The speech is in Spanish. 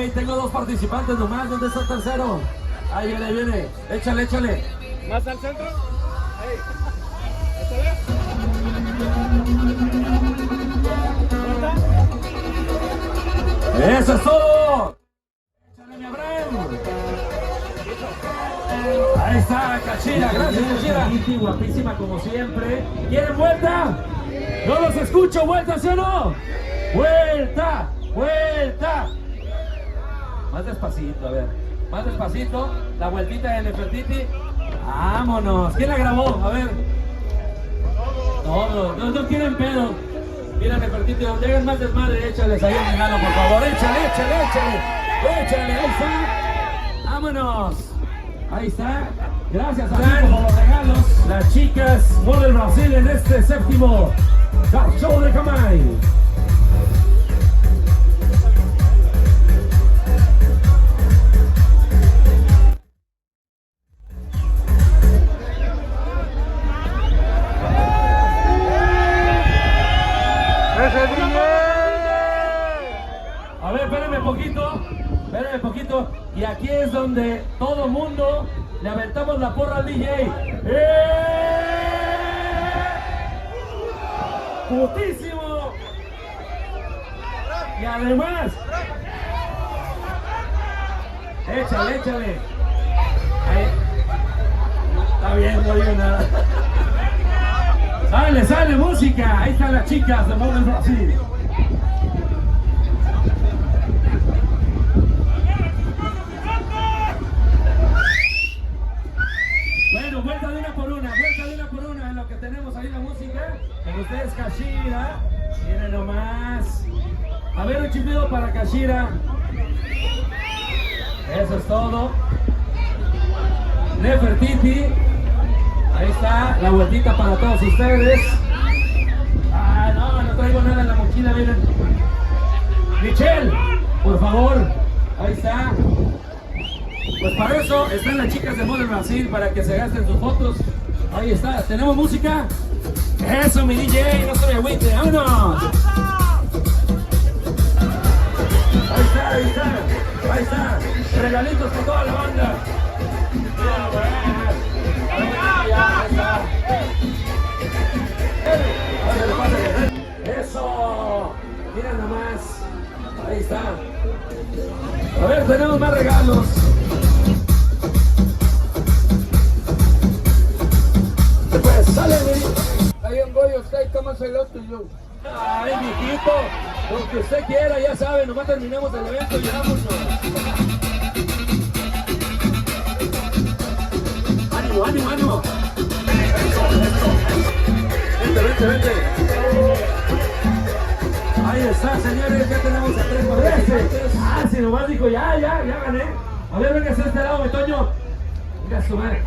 Hey, tengo dos participantes nomás. ¿Dónde está el tercero? Ahí viene, ahí viene. Échale, échale. ¿Más al centro? Hey. ¿Échale? ¡Eso es todo! ¡Échale, mi Abraham! Ahí está Cachira, gracias Cachira. Guapísima como siempre. ¿Quieren vuelta? No los escucho, vuelta, ¿sí o no? ¡Vuelta! ¡Vuelta! Más despacito, a ver. Más despacito. La vueltita de Nefertiti. ¡Vámonos! ¿Quién la grabó? A ver. Todos. No quieren pedo. Mira, Nefertiti, donde hagan más desmadre, échales ahí un regalo, por favor. Échale, échale, échale. Échale, ahí está. ¡Vámonos! Ahí está. Gracias a Nico por los regalos. Las chicas Model Brasil en este séptimo Show de Camay. A ver, espérenme poquito. Y aquí es donde todo mundo le aventamos la porra al DJ. ¡Putísimo! Y además, échale. Ahí. Está bien, no digo nada. Sale música. Ahí están las chicas de Model Brasil. Bueno, vuelta de una por una en lo que tenemos ahí la música. Con ustedes Cachira. Miren nomás. A ver, un chiflido para Cachira. Eso es todo. Nefertiti. Ahí está la vueltita para todos ustedes. No traigo nada en la mochila, miren. Michelle, por favor. Ahí está. Pues para eso están las chicas de Model Brasil, para que se gasten sus fotos. Ahí está. ¿Tenemos música? Eso, mi DJ, no se me agüite. ¡Vámonos! Ahí está. Regalitos para toda la banda. Eso, miren nomás. Ahí está. A ver, tenemos más regalos. Pues sale, Hay un bollo, usted toma el otro y yo. ay, mijito, lo que usted quiera, ya sabe, nomás terminamos el evento y vámonos. ¡Ánimo! Vente. Ahí está, señores, ya tenemos a 3 participantes. Si nomás dijo, ya gané. A ver, venga a este lado, mi Toño. Venga, su madre.